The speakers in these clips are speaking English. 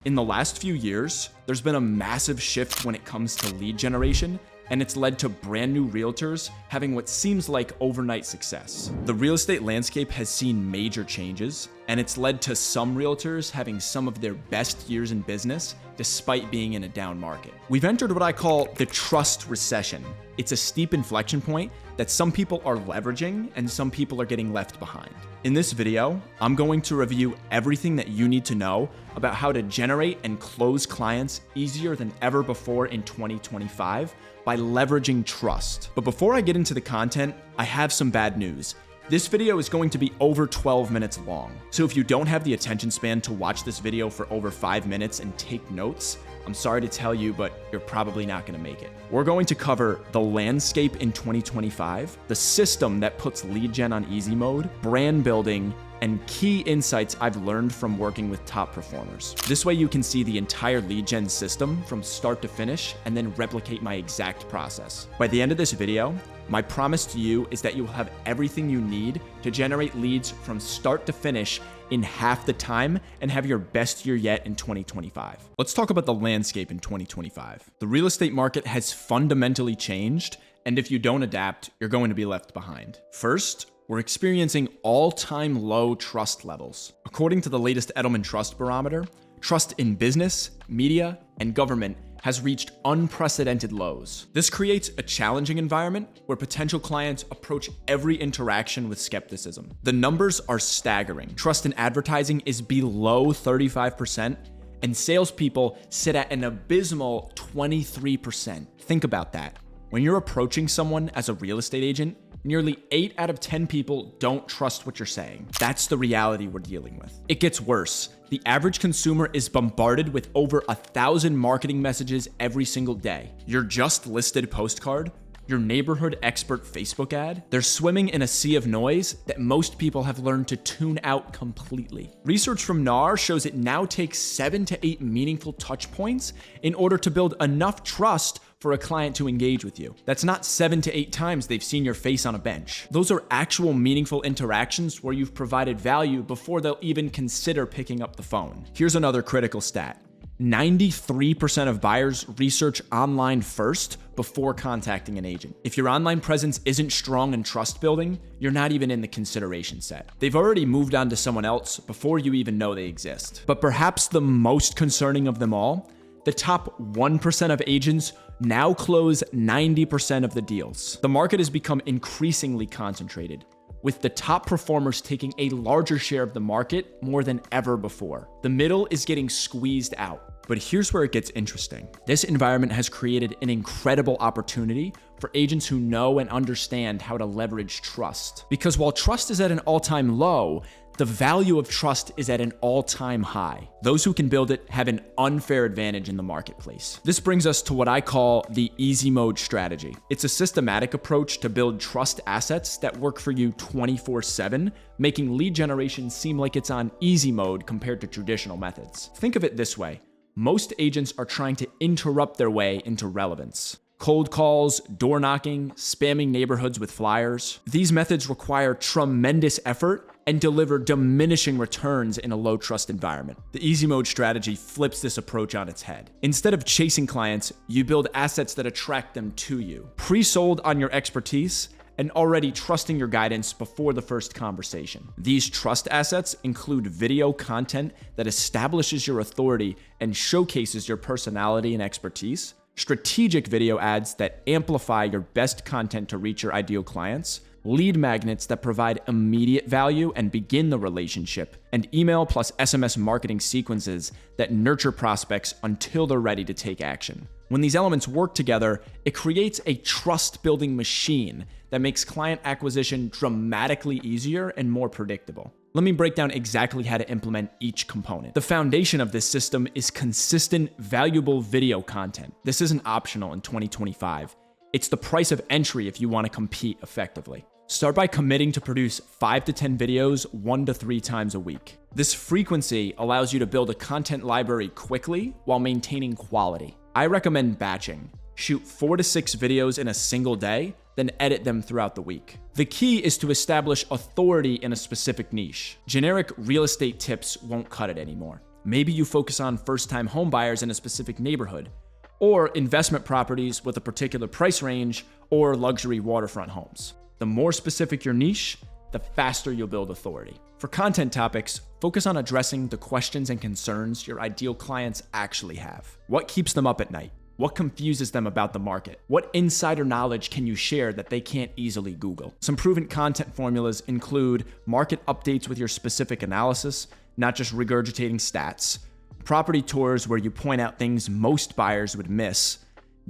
In the last few years, there's been a massive shift when it comes to lead generation, and it's led to brand new realtors having what seems like overnight success. The real estate landscape has seen major changes, and it's led to some realtors having some of their best years in business despite being in a down market. We've entered what I call the trust recession. It's a steep inflection point that some people are leveraging and some people are getting left behind. In this video, I'm going to review everything that you need to know about how to generate and close clients easier than ever before in 2025 by leveraging trust. But before I get into the content, I have some bad news. This video is going to be over 12 minutes long. So if you don't have the attention span to watch this video for over 5 minutes and take notes, I'm sorry to tell you, but you're probably not going to make it. We're going to cover the landscape in 2025, the system that puts lead gen on easy mode, brand building, and key insights I've learned from working with top performers. This way you can see the entire lead gen system from start to finish and then replicate my exact process. By the end of this video, my promise to you is that you will have everything you need to generate leads from start to finish in half the time and have your best year yet in 2025. Let's talk about the landscape in 2025. The real estate market has fundamentally changed, and if you don't adapt, you're going to be left behind. First, we're experiencing all-time low trust levels. According to the latest Edelman Trust Barometer, trust in business, media, and government has reached unprecedented lows. This creates a challenging environment where potential clients approach every interaction with skepticism. The numbers are staggering. Trust in advertising is below 35%, and salespeople sit at an abysmal 23%. Think about that. When you're approaching someone as a real estate agent, nearly 8 out of 10 people don't trust what you're saying. That's the reality we're dealing with. It gets worse. The average consumer is bombarded with over 1,000 marketing messages every single day. Your just listed postcard, your neighborhood expert Facebook ad, they're swimming in a sea of noise that most people have learned to tune out completely. Research from NAR shows it now takes 7 to 8 meaningful touch points in order to build enough trust for a client to engage with you. That's not 7 to 8 times they've seen your face on a bench. Those are actual meaningful interactions where you've provided value before they'll even consider picking up the phone. Here's another critical stat. 93% of buyers research online first before contacting an agent. If your online presence isn't strong in trust building, you're not even in the consideration set. They've already moved on to someone else before you even know they exist. But perhaps the most concerning of them all, the top 1% of agents now close 90% of the deals. The market has become increasingly concentrated, with the top performers taking a larger share of the market more than ever before. The middle is getting squeezed out. But here's where it gets interesting. This environment has created an incredible opportunity for agents who know and understand how to leverage trust. Because while trust is at an all-time low, the value of trust is at an all-time high. Those who can build it have an unfair advantage in the marketplace. This brings us to what I call the easy mode strategy. It's a systematic approach to build trust assets that work for you 24/7, making lead generation seem like it's on easy mode compared to traditional methods. Think of it this way. Most agents are trying to interrupt their way into relevance. Cold calls, door knocking, spamming neighborhoods with flyers. These methods require tremendous effort and deliver diminishing returns in a low trust environment. The easy mode strategy flips this approach on its head. Instead of chasing clients, you build assets that attract them to you, pre-sold on your expertise and already trusting your guidance before the first conversation. These trust assets include video content that establishes your authority and showcases your personality and expertise, strategic video ads that amplify your best content to reach your ideal clients, lead magnets that provide immediate value and begin the relationship, and email plus SMS marketing sequences that nurture prospects until they're ready to take action. When these elements work together, it creates a trust-building machine that makes client acquisition dramatically easier and more predictable. Let me break down exactly how to implement each component. The foundation of this system is consistent, valuable video content. This isn't optional in 2025. It's the price of entry if you want to compete effectively. Start by committing to produce 5 to 10 videos 1 to 3 times a week. This frequency allows you to build a content library quickly while maintaining quality. I recommend batching. Shoot 4 to 6 videos in a single day, then edit them throughout the week. The key is to establish authority in a specific niche. Generic real estate tips won't cut it anymore. Maybe you focus on first-time homebuyers in a specific neighborhood, or investment properties with a particular price range, or luxury waterfront homes. The more specific your niche, the faster you'll build authority. For content topics, focus on addressing the questions and concerns your ideal clients actually have. What keeps them up at night? What confuses them about the market? What insider knowledge can you share that they can't easily Google? Some proven content formulas include market updates with your specific analysis, not just regurgitating stats, property tours where you point out things most buyers would miss,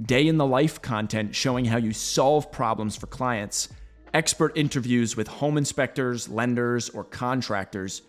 day in the life content showing how you solve problems for clients, expert interviews with home inspectors, lenders, or contractors,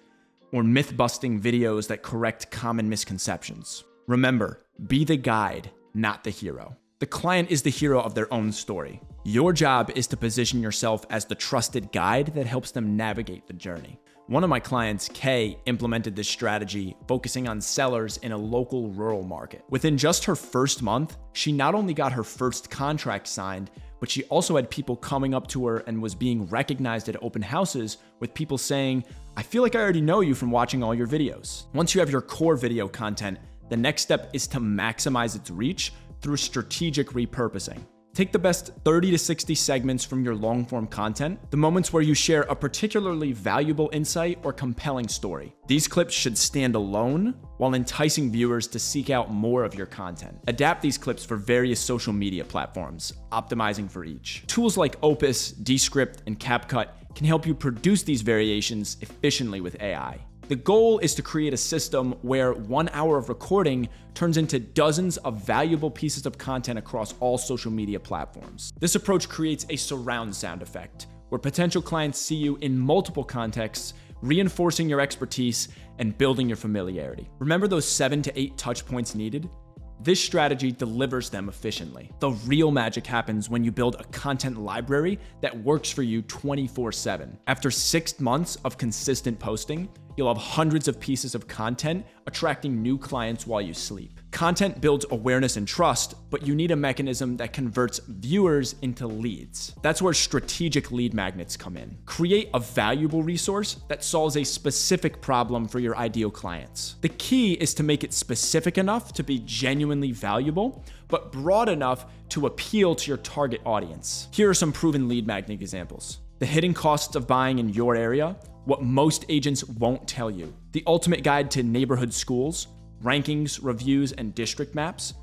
or myth-busting videos that correct common misconceptions. Remember, be the guide, not the hero. The client is the hero of their own story. Your job is to position yourself as the trusted guide that helps them navigate the journey. One of my clients, Kay, implemented this strategy, focusing on sellers in a local rural market. Within just her first month, she not only got her first contract signed, but she also had people coming up to her and was being recognized at open houses with people saying, "I feel like I already know you from watching all your videos." Once you have your core video content, the next step is to maximize its reach through strategic repurposing. Take the best 30 to 60 segments from your long-form content, the moments where you share a particularly valuable insight or compelling story. These clips should stand alone while enticing viewers to seek out more of your content. Adapt these clips for various social media platforms, optimizing for each. Tools like Opus, Descript, and CapCut can help you produce these variations efficiently with AI. The goal is to create a system where 1 hour of recording turns into dozens of valuable pieces of content across all social media platforms. This approach creates a surround sound effect, where potential clients see you in multiple contexts, reinforcing your expertise and building your familiarity. Remember those 7 to 8 touch points needed? This strategy delivers them efficiently. The real magic happens when you build a content library that works for you 24/7. After 6 months of consistent posting, you'll have hundreds of pieces of content attracting new clients while you sleep. Content builds awareness and trust, but you need a mechanism that converts viewers into leads. That's where strategic lead magnets come in. Create a valuable resource that solves a specific problem for your ideal clients. The key is to make it specific enough to be genuinely valuable, but broad enough to appeal to your target audience. Here are some proven lead magnet examples. The hidden costs of buying in your area, what most agents won't tell you. The ultimate guide to neighborhood schools, rankings, reviews, and district maps.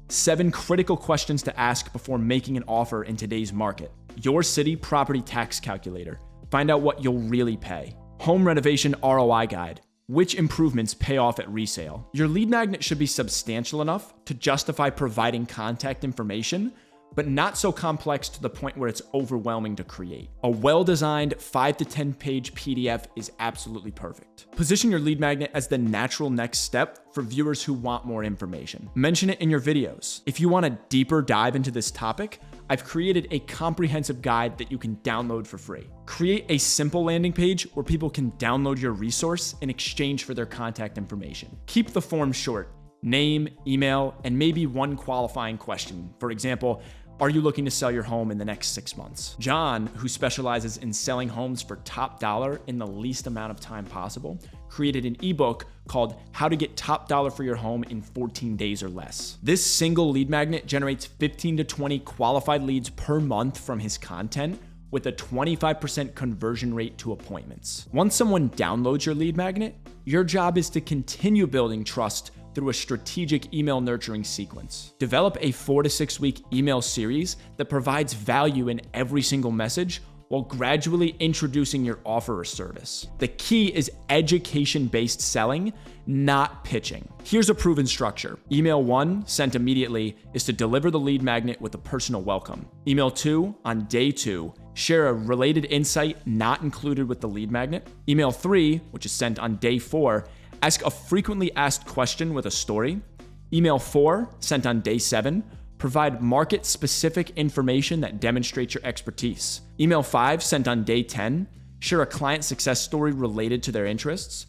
7 critical questions to ask before making an offer in today's market. Your city property tax calculator. Find out what you'll really pay. Home renovation ROI guide. Which improvements pay off at resale? Your lead magnet should be substantial enough to justify providing contact information, but not so complex to the point where it's overwhelming to create. A well-designed 5 to 10 page PDF is absolutely perfect. Position your lead magnet as the natural next step for viewers who want more information. Mention it in your videos. If you want a deeper dive into this topic, I've created a comprehensive guide that you can download for free. Create a simple landing page where people can download your resource in exchange for their contact information. Keep the form short. Name, email, and maybe one qualifying question. For example, are you looking to sell your home in the next 6 months? John, who specializes in selling homes for top dollar in the least amount of time possible, created an ebook called How to Get Top Dollar for Your Home in 14 Days or Less. This single lead magnet generates 15 to 20 qualified leads per month from his content, with a 25% conversion rate to appointments. Once someone downloads your lead magnet, your job is to continue building trust through a strategic email nurturing sequence. Develop a 4 to 6 week email series that provides value in every single message while gradually introducing your offer or service. The key is education-based selling, not pitching. Here's a proven structure. Email 1, sent immediately, is to deliver the lead magnet with a personal welcome. Email 2, on day 2, share a related insight not included with the lead magnet. Email 3, which is sent on day 4, ask a frequently asked question with a story. Email 4, sent on day 7, provide market-specific information that demonstrates your expertise. Email 5, sent on day 10, share a client success story related to their interests.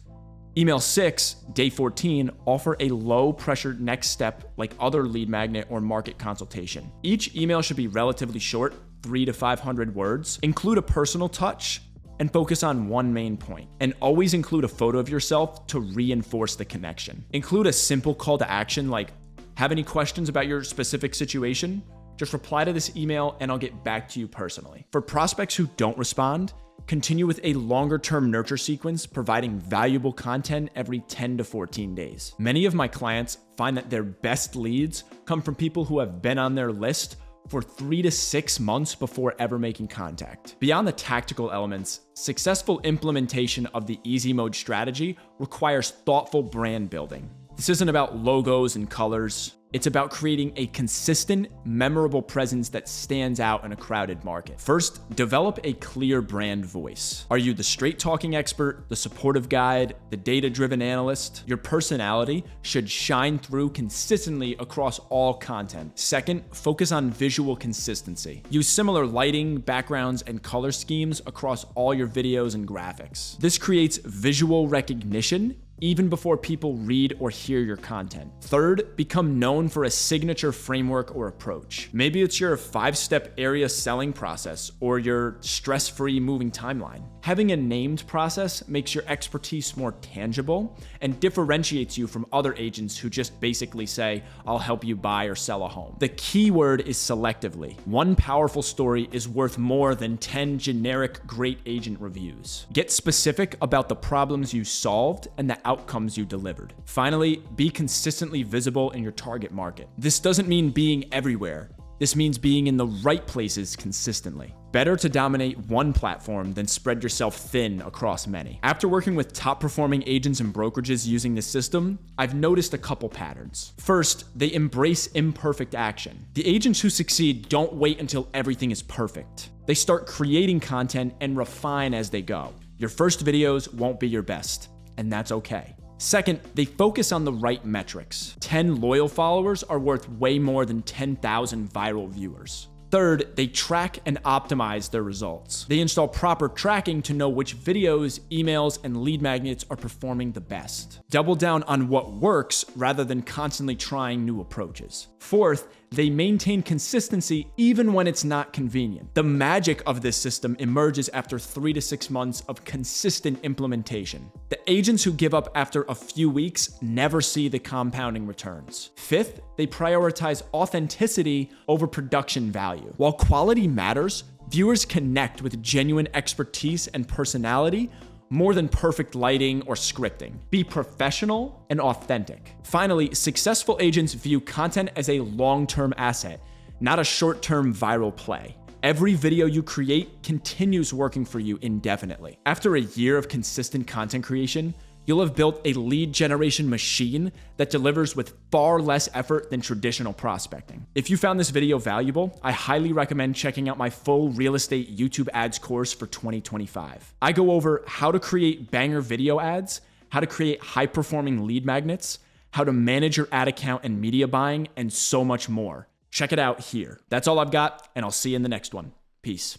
Email 6, day 14, offer a low-pressure next step like other lead magnet or market consultation. Each email should be relatively short, 300 to 500 words. Include a personal touch, and focus on one main point. And always include a photo of yourself to reinforce the connection. Include a simple call to action like, have any questions about your specific situation? Just reply to this email and I'll get back to you personally. For prospects who don't respond, continue with a longer-term nurture sequence, providing valuable content every 10 to 14 days. Many of my clients find that their best leads come from people who have been on their list for 3 to 6 months before ever making contact. Beyond the tactical elements, successful implementation of the easy mode strategy requires thoughtful brand building. This isn't about logos and colors. It's about creating a consistent, memorable presence that stands out in a crowded market. First, develop a clear brand voice. Are you the straight-talking expert, the supportive guide, the data-driven analyst? Your personality should shine through consistently across all content. Second, focus on visual consistency. Use similar lighting, backgrounds, and color schemes across all your videos and graphics. This creates visual recognition even before people read or hear your content. Third, become known for a signature framework or approach. Maybe it's your 5-step area selling process or your stress-free moving timeline. Having a named process makes your expertise more tangible and differentiates you from other agents who just basically say, I'll help you buy or sell a home. The key word is selectively. One powerful story is worth more than 10 generic great agent reviews. Get specific about the problems you solved and the outcomes you delivered. Finally, be consistently visible in your target market. This doesn't mean being everywhere. This means being in the right places consistently. Better to dominate one platform than spread yourself thin across many. After working with top performing agents and brokerages using this system, I've noticed a couple patterns. First, they embrace imperfect action. The agents who succeed don't wait until everything is perfect. They start creating content and refine as they go. Your first videos won't be your best, and that's okay. Second, they focus on the right metrics. 10 loyal followers are worth way more than 10,000 viral viewers. Third, they track and optimize their results. They install proper tracking to know which videos, emails, and lead magnets are performing the best. Double down on what works rather than constantly trying new approaches. Fourth, they maintain consistency even when it's not convenient. The magic of this system emerges after 3 to 6 months of consistent implementation. The agents who give up after a few weeks never see the compounding returns. Fifth, they prioritize authenticity over production value. While quality matters, viewers connect with genuine expertise and personality more than perfect lighting or scripting. Be professional and authentic. Finally, successful agents view content as a long-term asset, not a short-term viral play. Every video you create continues working for you indefinitely. After a year of consistent content creation, you'll have built a lead generation machine that delivers with far less effort than traditional prospecting. If you found this video valuable, I highly recommend checking out my full real estate YouTube ads course for 2025. I go over how to create banger video ads, how to create high-performing lead magnets, how to manage your ad account and media buying, and so much more. Check it out here. That's all I've got, and I'll see you in the next one. Peace.